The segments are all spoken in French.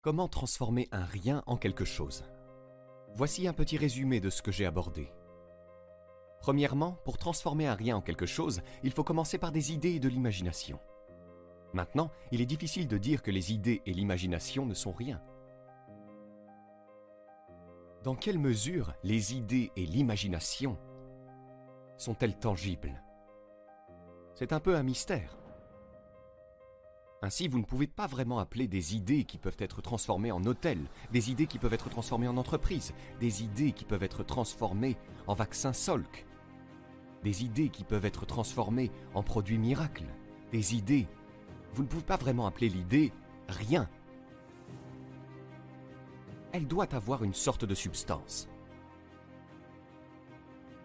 Comment transformer un rien en quelque chose? Voici un petit résumé de ce que j'ai abordé. Premièrement, pour transformer un rien en quelque chose, il faut commencer par des idées et de l'imagination. Maintenant, il est difficile de dire que les idées et l'imagination ne sont rien. Dans quelle mesure les idées et l'imagination sont-elles tangibles? C'est un peu un mystère. Ainsi, vous ne pouvez pas vraiment appeler des idées qui peuvent être transformées en hôtels, des idées qui peuvent être transformées en entreprises, des idées qui peuvent être transformées en vaccins Salk, des idées qui peuvent être transformées en produits miracles, des idées. Vous ne pouvez pas vraiment appeler l'idée rien. Elle doit avoir une sorte de substance.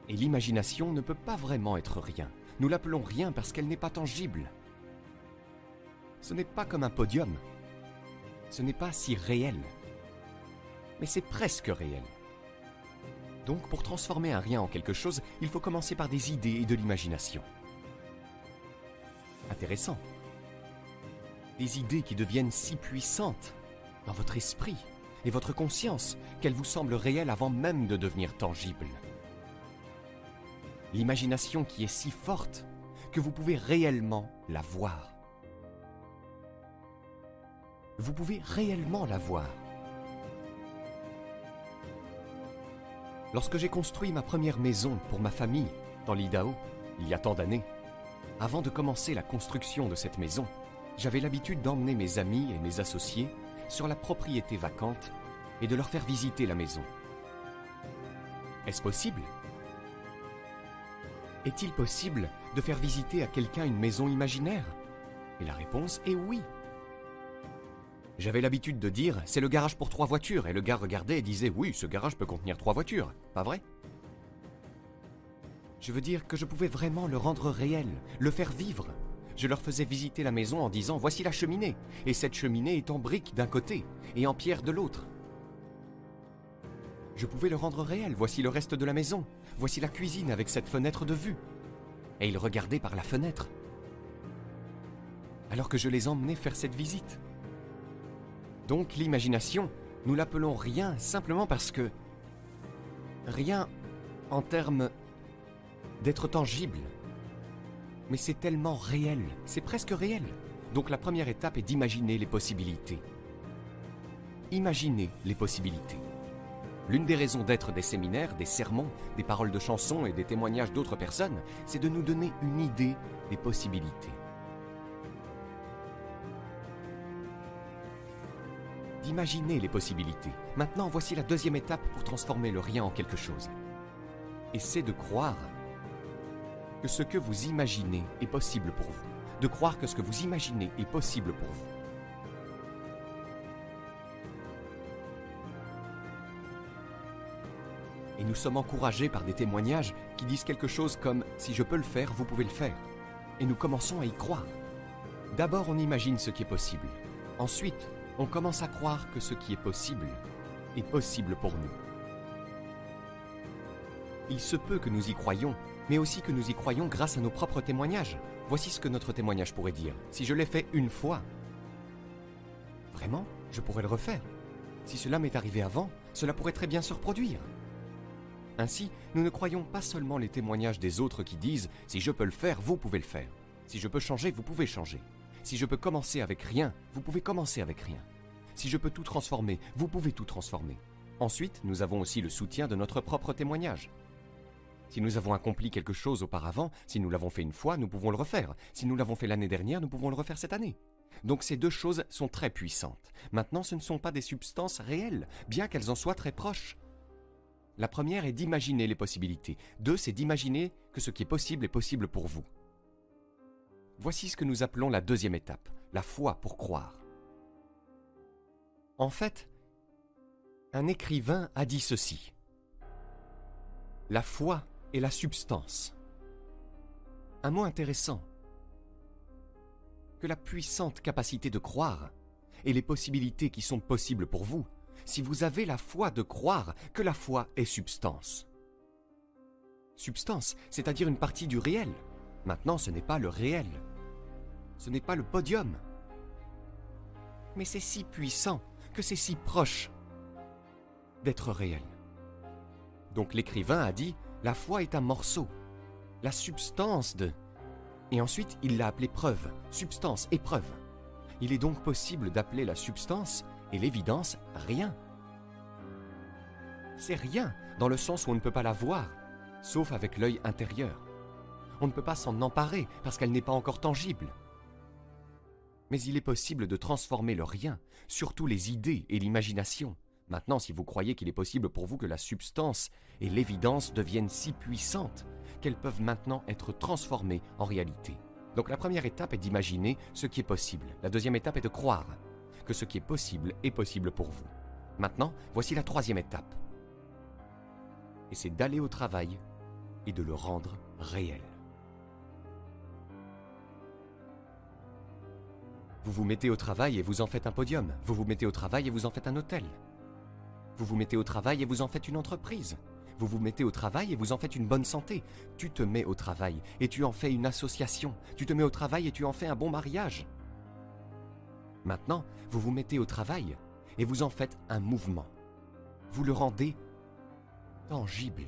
Et l'imagination ne peut pas vraiment être rien. Nous l'appelons rien parce qu'elle n'est pas tangible. Ce n'est pas comme un podium. Ce n'est pas si réel. Mais c'est presque réel. Donc pour transformer un rien en quelque chose, il faut commencer par des idées et de l'imagination. Intéressant. Des idées qui deviennent si puissantes dans votre esprit et votre conscience qu'elles vous semblent réelles avant même de devenir tangibles. L'imagination qui est si forte que vous pouvez réellement la voir. Vous pouvez réellement la voir. Lorsque j'ai construit ma première maison pour ma famille dans l'Idaho, il y a tant d'années, avant de commencer la construction de cette maison, j'avais l'habitude d'emmener mes amis et mes associés sur la propriété vacante et de leur faire visiter la maison. Est-ce possible? Est-il possible de faire visiter à quelqu'un une maison imaginaire? Et la réponse est oui. J'avais l'habitude de dire « c'est le garage pour 3 voitures » et le gars regardait et disait « oui, ce garage peut contenir 3 voitures, pas vrai ?» Je veux dire que je pouvais vraiment le rendre réel, le faire vivre. Je leur faisais visiter la maison en disant « voici la cheminée, et cette cheminée est en brique d'un côté et en pierre de l'autre. » Je pouvais le rendre réel, voici le reste de la maison, voici la cuisine avec cette fenêtre de vue. Et ils regardaient par la fenêtre, alors que je les emmenais faire cette visite. Donc l'imagination, nous l'appelons rien simplement parce que rien en termes d'être tangible. Mais c'est tellement réel, c'est presque réel. Donc la première étape est d'imaginer les possibilités. Imaginez les possibilités. L'une des raisons d'être des séminaires, des sermons, des paroles de chansons et des témoignages d'autres personnes, c'est de nous donner une idée des possibilités. D'imaginer les possibilités. Maintenant, voici la deuxième étape pour transformer le rien en quelque chose. Et c'est de croire que ce que vous imaginez est possible pour vous. De croire que ce que vous imaginez est possible pour vous. Et nous sommes encouragés par des témoignages qui disent quelque chose comme « si je peux le faire, vous pouvez le faire ». Et nous commençons à y croire. D'abord, on imagine ce qui est possible. Ensuite, on commence à croire que ce qui est possible pour nous. Il se peut que nous y croyions, mais aussi que nous y croyons grâce à nos propres témoignages. Voici ce que notre témoignage pourrait dire. Si je l'ai fait une fois, vraiment, je pourrais le refaire. Si cela m'est arrivé avant, cela pourrait très bien se reproduire. Ainsi, nous ne croyons pas seulement les témoignages des autres qui disent « si je peux le faire, vous pouvez le faire. Si je peux changer, vous pouvez changer. Si je peux commencer avec rien, vous pouvez commencer avec rien. Si je peux tout transformer, vous pouvez tout transformer. » Ensuite, nous avons aussi le soutien de notre propre témoignage. Si nous avons accompli quelque chose auparavant, si nous l'avons fait une fois, nous pouvons le refaire. Si nous l'avons fait l'année dernière, nous pouvons le refaire cette année. Donc ces deux choses sont très puissantes. Maintenant, ce ne sont pas des substances réelles, bien qu'elles en soient très proches. La première est d'imaginer les possibilités. 2, c'est d'imaginer que ce qui est possible pour vous. Voici ce que nous appelons la deuxième étape, la foi pour croire. En fait, un écrivain a dit ceci. La foi est la substance. Un mot intéressant. Que la puissante capacité de croire et les possibilités qui sont possibles pour vous, si vous avez la foi de croire que la foi est substance. Substance, c'est-à-dire une partie du réel. Maintenant, ce n'est pas le réel. Ce n'est pas le podium. Mais c'est si puissant que c'est si proche d'être réel. Donc l'écrivain a dit « la foi est un morceau, la substance de… » Et ensuite il l'a appelé preuve, substance et preuve. Il est donc possible d'appeler la substance et l'évidence rien. C'est rien dans le sens où on ne peut pas la voir, sauf avec l'œil intérieur. On ne peut pas s'en emparer parce qu'elle n'est pas encore tangible. Mais il est possible de transformer le rien, surtout les idées et l'imagination. Maintenant, si vous croyez qu'il est possible pour vous que la substance et l'évidence deviennent si puissantes qu'elles peuvent maintenant être transformées en réalité. Donc la première étape est d'imaginer ce qui est possible. La deuxième étape est de croire que ce qui est possible pour vous. Maintenant, voici la troisième étape. Et c'est d'aller au travail et de le rendre réel. Vous vous mettez au travail et vous en faites un podium. Vous vous mettez au travail et vous en faites un hôtel. Vous vous mettez au travail et vous en faites une entreprise. Vous vous mettez au travail et vous en faites une bonne santé. Tu te mets au travail et tu en fais une association. Tu te mets au travail et tu en fais un bon mariage. Maintenant, vous vous mettez au travail et vous en faites un mouvement. Vous le rendez tangible.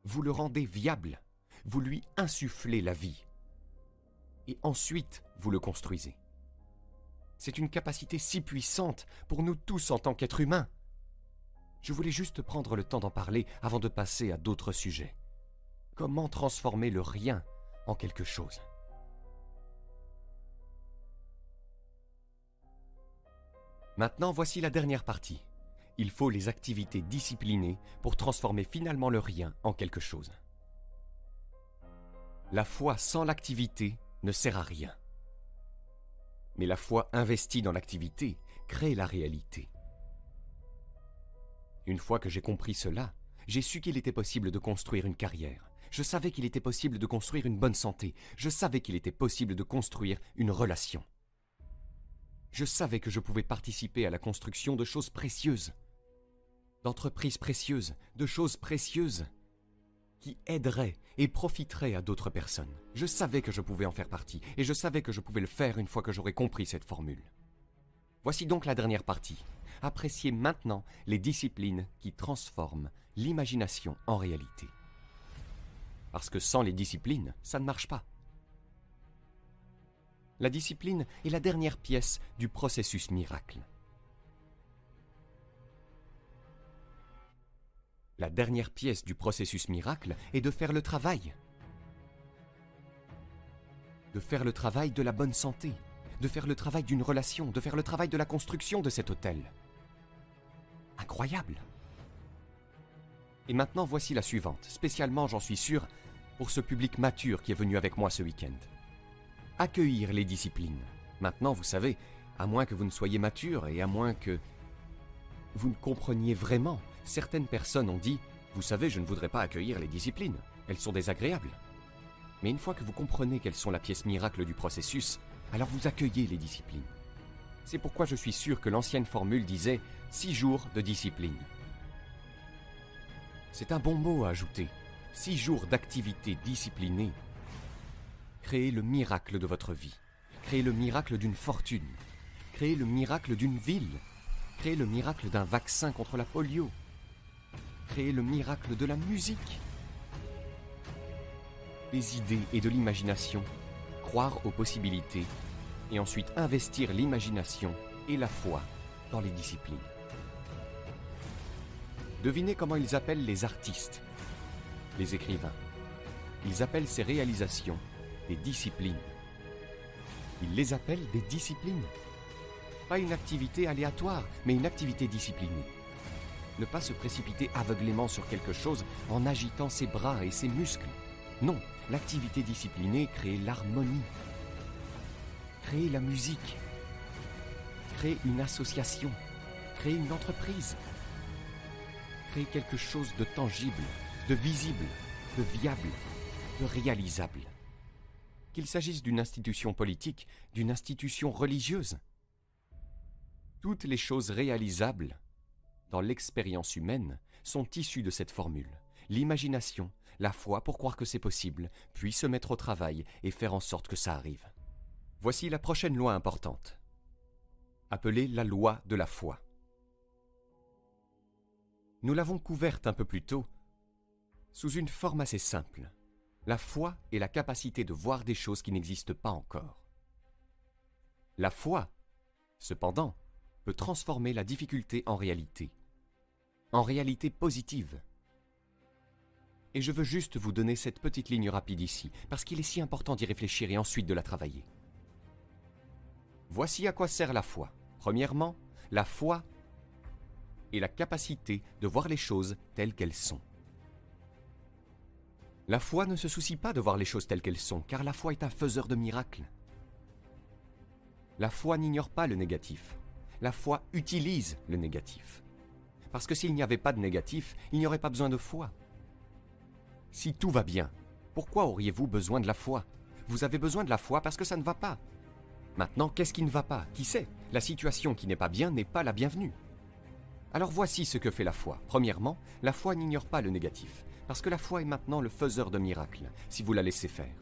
Vous le rendez viable. Vous lui insufflez la vie. Et ensuite, vous le construisez. C'est une capacité si puissante pour nous tous en tant qu'êtres humains. Je voulais juste prendre le temps d'en parler avant de passer à d'autres sujets. Comment transformer le rien en quelque chose? Maintenant, voici la dernière partie. Il faut les activités disciplinées pour transformer finalement le rien en quelque chose. La foi sans l'activité ne sert à rien. Mais la foi investie dans l'activité crée la réalité. Une fois que j'ai compris cela, j'ai su qu'il était possible de construire une carrière. Je savais qu'il était possible de construire une bonne santé. Je savais qu'il était possible de construire une relation. Je savais que je pouvais participer à la construction de choses précieuses, d'entreprises précieuses, de choses précieuses qui aideraient et profiteraient à d'autres personnes. Je savais que je pouvais en faire partie et je savais que je pouvais le faire une fois que j'aurais compris cette formule. Voici donc la dernière partie. Appréciez maintenant les disciplines qui transforment l'imagination en réalité. Parce que sans les disciplines, ça ne marche pas. La discipline est la dernière pièce du processus miracle. La dernière pièce du processus miracle est de faire le travail. De faire le travail de la bonne santé, de faire le travail d'une relation, de faire le travail de la construction de cet hôtel. Incroyable! Et maintenant, voici la suivante, spécialement, j'en suis sûr, pour ce public mature qui est venu avec moi ce week-end. Accueillir les disciplines. Maintenant, vous savez, à moins que vous ne soyez mature et à moins que vous ne compreniez vraiment, certaines personnes ont dit « Vous savez, je ne voudrais pas accueillir les disciplines, elles sont désagréables. » Mais une fois que vous comprenez qu'elles sont la pièce miracle du processus, alors vous accueillez les disciplines. C'est pourquoi je suis sûr que l'ancienne formule disait « 6 jours de discipline ». C'est un bon mot à ajouter. 6 jours d'activité disciplinée. Créez le miracle de votre vie. Créez le miracle d'une fortune. Créez le miracle d'une ville. Créez le miracle d'un vaccin contre la polio. Créez le miracle de la musique. Des idées et de l'imagination. Croire aux possibilités. Et ensuite investir l'imagination et la foi dans les disciplines. Devinez comment ils appellent les artistes, les écrivains. Ils appellent ces réalisations des disciplines. Ils les appellent des disciplines. Pas une activité aléatoire, mais une activité disciplinée. Ne pas se précipiter aveuglément sur quelque chose en agitant ses bras et ses muscles. Non, l'activité disciplinée crée l'harmonie. Créer la musique. Créer une association. Créer une entreprise. Créer quelque chose de tangible, de visible, de viable, de réalisable. Qu'il s'agisse d'une institution politique, d'une institution religieuse. Toutes les choses réalisables dans l'expérience humaine sont issues de cette formule. L'imagination, la foi pour croire que c'est possible, puis se mettre au travail et faire en sorte que ça arrive. Voici la prochaine loi importante. appelée la loi de la foi. Nous l'avons couverte un peu plus tôt sous une forme assez simple. La foi est la capacité de voir des choses qui n'existent pas encore. La foi, cependant, peut transformer la difficulté en réalité positive. Et je veux juste vous donner cette petite ligne rapide ici, parce qu'il est si important d'y réfléchir et ensuite de la travailler. Voici à quoi sert la foi. Premièrement, la foi est la capacité de voir les choses telles qu'elles sont. La foi ne se soucie pas de voir les choses telles qu'elles sont, car la foi est un faiseur de miracles. La foi n'ignore pas le négatif. La foi utilise le négatif. Parce que s'il n'y avait pas de négatif, il n'y aurait pas besoin de foi. Si tout va bien, pourquoi auriez-vous besoin de la foi? Vous avez besoin de la foi parce que ça ne va pas. Maintenant, qu'est-ce qui ne va pas? Qui sait? La situation qui n'est pas bien n'est pas la bienvenue. Alors voici ce que fait la foi. Premièrement, la foi n'ignore pas le négatif, parce que la foi est maintenant le faiseur de miracles, si vous la laissez faire.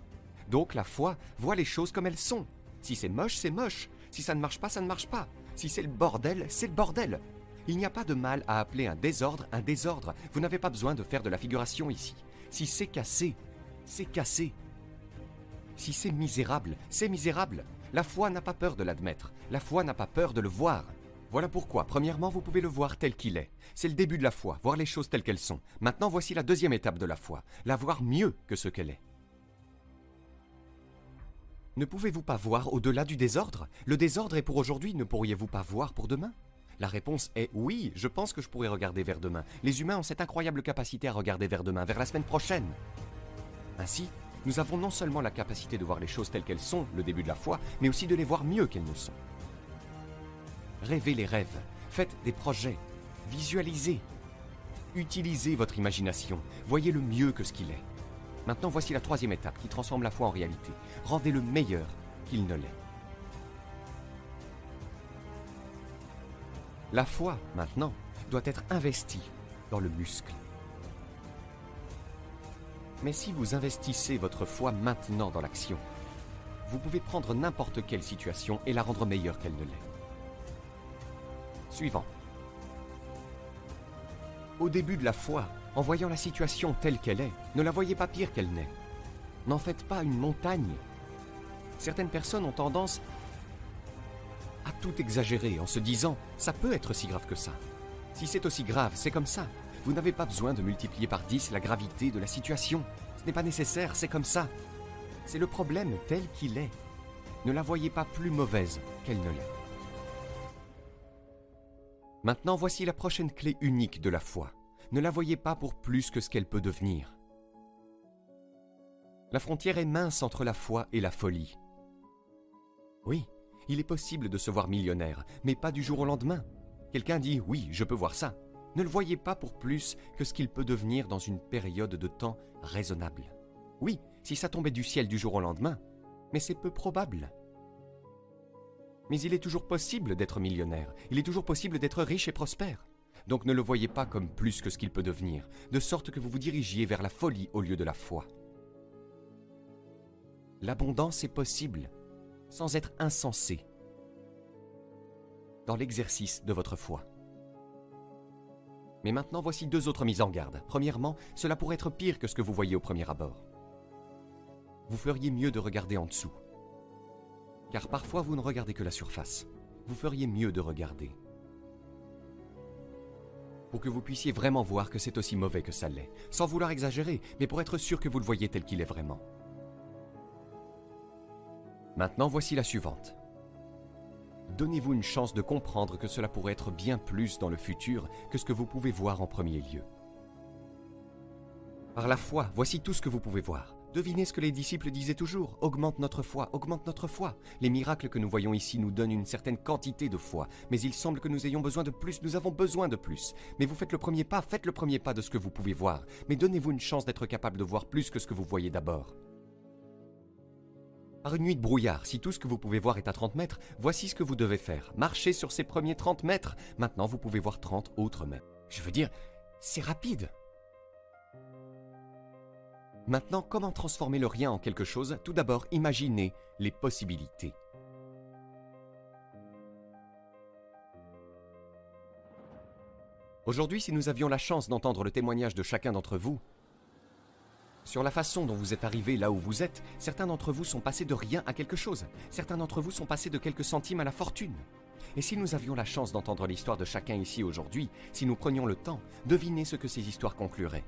Donc la foi voit les choses comme elles sont. Si c'est moche, c'est moche. Si ça ne marche pas, ça ne marche pas. Si c'est le bordel, c'est le bordel. Il n'y a pas de mal à appeler un désordre un désordre. Vous n'avez pas besoin de faire de la figuration ici. Si c'est cassé, c'est cassé. Si c'est misérable, c'est misérable. La foi n'a pas peur de l'admettre. La foi n'a pas peur de le voir. Voilà pourquoi, premièrement, vous pouvez le voir tel qu'il est. C'est le début de la foi, voir les choses telles qu'elles sont. Maintenant, voici la deuxième étape de la foi, la voir mieux que ce qu'elle est. Ne pouvez-vous pas voir au-delà du désordre? Le désordre est pour aujourd'hui, ne pourriez-vous pas voir pour demain? La réponse est oui, je pense que je pourrais regarder vers demain. Les humains ont cette incroyable capacité à regarder vers demain, vers la semaine prochaine. Ainsi, nous avons non seulement la capacité de voir les choses telles qu'elles sont, le début de la foi, mais aussi de les voir mieux qu'elles ne sont. Rêvez les rêves, faites des projets, visualisez, utilisez votre imagination, voyez-le mieux que ce qu'il est. Maintenant, voici la troisième étape qui transforme la foi en réalité. Rendez-le meilleur qu'il ne l'est. La foi, maintenant, doit être investie dans le muscle. Mais si vous investissez votre foi maintenant dans l'action, vous pouvez prendre n'importe quelle situation et la rendre meilleure qu'elle ne l'est. Suivant. Au début de la foi, en voyant la situation telle qu'elle est, ne la voyez pas pire qu'elle n'est. N'en faites pas une montagne. Certaines personnes ont tendance à tout exagérer en se disant « ça peut être si grave que ça ». Si c'est aussi grave, c'est comme ça. Vous n'avez pas besoin de multiplier par 10 la gravité de la situation. Ce n'est pas nécessaire, c'est comme ça. C'est le problème tel qu'il est. Ne la voyez pas plus mauvaise qu'elle ne l'est. Maintenant, voici la prochaine clé unique de la foi. Ne la voyez pas pour plus que ce qu'elle peut devenir. La frontière est mince entre la foi et la folie. Oui, il est possible de se voir millionnaire, mais pas du jour au lendemain. Quelqu'un dit « oui, je peux voir ça ». Ne le voyez pas pour plus que ce qu'il peut devenir dans une période de temps raisonnable. Oui, si ça tombait du ciel du jour au lendemain, mais c'est peu probable. Mais il est toujours possible d'être millionnaire, il est toujours possible d'être riche et prospère. Donc ne le voyez pas comme plus que ce qu'il peut devenir, de sorte que vous vous dirigiez vers la folie au lieu de la foi. L'abondance est possible, sans être insensé, dans l'exercice de votre foi. Mais maintenant, voici deux autres mises en garde. Premièrement, cela pourrait être pire que ce que vous voyez au premier abord. Vous feriez mieux de regarder en dessous. Car parfois, vous ne regardez que la surface. Vous feriez mieux de regarder. Pour que vous puissiez vraiment voir que c'est aussi mauvais que ça l'est. Sans vouloir exagérer, mais pour être sûr que vous le voyez tel qu'il est vraiment. Maintenant, voici la suivante. Donnez-vous une chance de comprendre que cela pourrait être bien plus dans le futur que ce que vous pouvez voir en premier lieu. Par la foi, voici tout ce que vous pouvez voir. Devinez ce que les disciples disaient toujours, augmente notre foi, augmente notre foi. Les miracles que nous voyons ici nous donnent une certaine quantité de foi, mais il semble que nous ayons besoin de plus, nous avons besoin de plus. Mais vous faites le premier pas de ce que vous pouvez voir, mais donnez-vous une chance d'être capable de voir plus que ce que vous voyez d'abord. Par une nuit de brouillard, si tout ce que vous pouvez voir est à 30 mètres, voici ce que vous devez faire. Marchez sur ces premiers 30 mètres. Maintenant, vous pouvez voir 30 autres mètres. Je veux dire, c'est rapide. Maintenant, comment transformer le rien en quelque chose? Tout d'abord, imaginez les possibilités. Aujourd'hui, si nous avions la chance d'entendre le témoignage de chacun d'entre vous, sur la façon dont vous êtes arrivé là où vous êtes, certains d'entre vous sont passés de rien à quelque chose. Certains d'entre vous sont passés de quelques centimes à la fortune. Et si nous avions la chance d'entendre l'histoire de chacun ici aujourd'hui, si nous prenions le temps, devinez ce que ces histoires concluraient.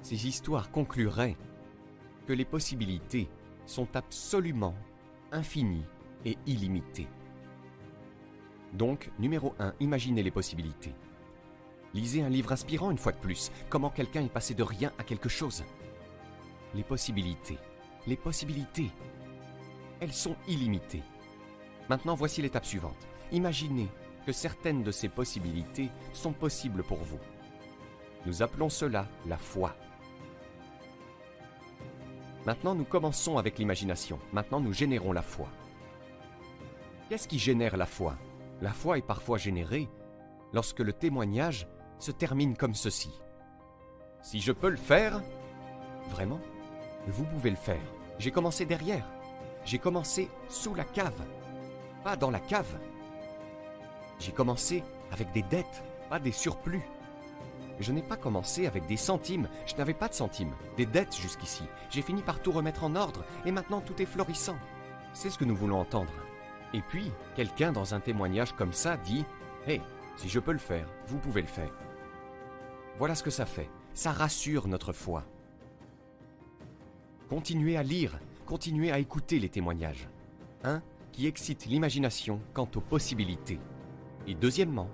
Ces histoires concluraient que les possibilités sont absolument infinies et illimitées. Donc, numéro 1, imaginez les possibilités. Lisez un livre inspirant une fois de plus, comment quelqu'un est passé de rien à quelque chose. Les possibilités, elles sont illimitées. Maintenant, voici l'étape suivante. Imaginez que certaines de ces possibilités sont possibles pour vous. Nous appelons cela la foi. Maintenant, nous commençons avec l'imagination. Maintenant, nous générons la foi. Qu'est-ce qui génère la foi? La foi est parfois générée lorsque le témoignage se termine comme ceci. Si je peux le faire, vraiment, vous pouvez le faire. J'ai commencé derrière. J'ai commencé sous la cave, pas dans la cave. J'ai commencé avec des dettes, pas des surplus. Je n'ai pas commencé avec des centimes, je n'avais pas de centimes, des dettes jusqu'ici. J'ai fini par tout remettre en ordre et maintenant tout est florissant. C'est ce que nous voulons entendre. Et puis, quelqu'un dans un témoignage comme ça dit « Hey, si je peux le faire, vous pouvez le faire. » Voilà ce que ça fait. Ça rassure notre foi. Continuez à lire, continuez à écouter les témoignages. Un, qui excite l'imagination quant aux possibilités. Et deuxièmement,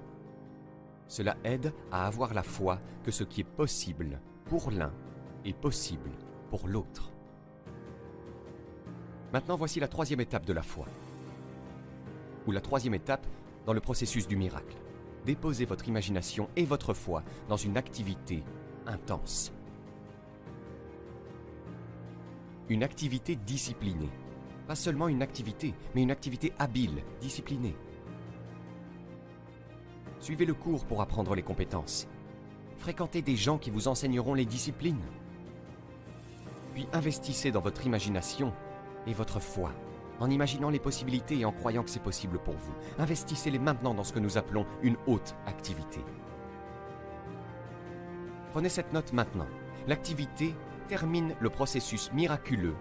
cela aide à avoir la foi que ce qui est possible pour l'un est possible pour l'autre. Maintenant, voici la troisième étape de la foi. Ou la troisième étape dans le processus du miracle. Déposez votre imagination et votre foi dans une activité intense. Une activité disciplinée. Pas seulement une activité, mais une activité habile, disciplinée. Suivez le cours pour apprendre les compétences. Fréquentez des gens qui vous enseigneront les disciplines. Puis investissez dans votre imagination et votre foi, en imaginant les possibilités et en croyant que c'est possible pour vous. Investissez-les maintenant dans ce que nous appelons une haute activité. Prenez cette note maintenant. L'activité termine le processus miraculeux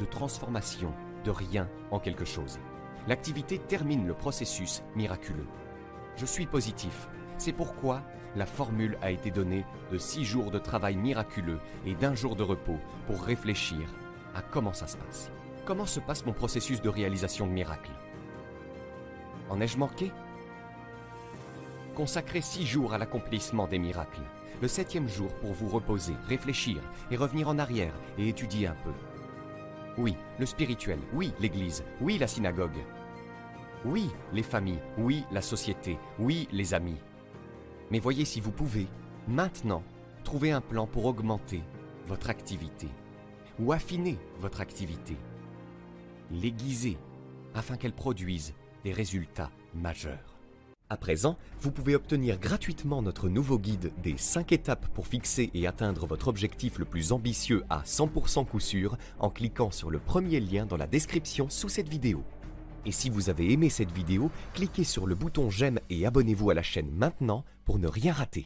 de transformation de rien en quelque chose. L'activité termine le processus miraculeux. Je suis positif. C'est pourquoi la formule a été donnée de 6 jours de travail miraculeux et d'1 jour de repos pour réfléchir à comment ça se passe. Comment se passe mon processus de réalisation de miracles? En ai-je manqué? Consacrez 6 jours à l'accomplissement des miracles. Le 7e jour pour vous reposer, réfléchir et revenir en arrière et étudier un peu. Oui, le spirituel. Oui, l'église. Oui, la synagogue. Oui, les familles. Oui, la société. Oui, les amis. Mais voyez si vous pouvez, maintenant, trouver un plan pour augmenter votre activité ou affiner votre activité. L'aiguiser afin qu'elle produise des résultats majeurs. À présent, vous pouvez obtenir gratuitement notre nouveau guide des 5 étapes pour fixer et atteindre votre objectif le plus ambitieux à 100% coup sûr en cliquant sur le premier lien dans la description sous cette vidéo. Et si vous avez aimé cette vidéo, cliquez sur le bouton j'aime et abonnez-vous à la chaîne maintenant pour ne rien rater.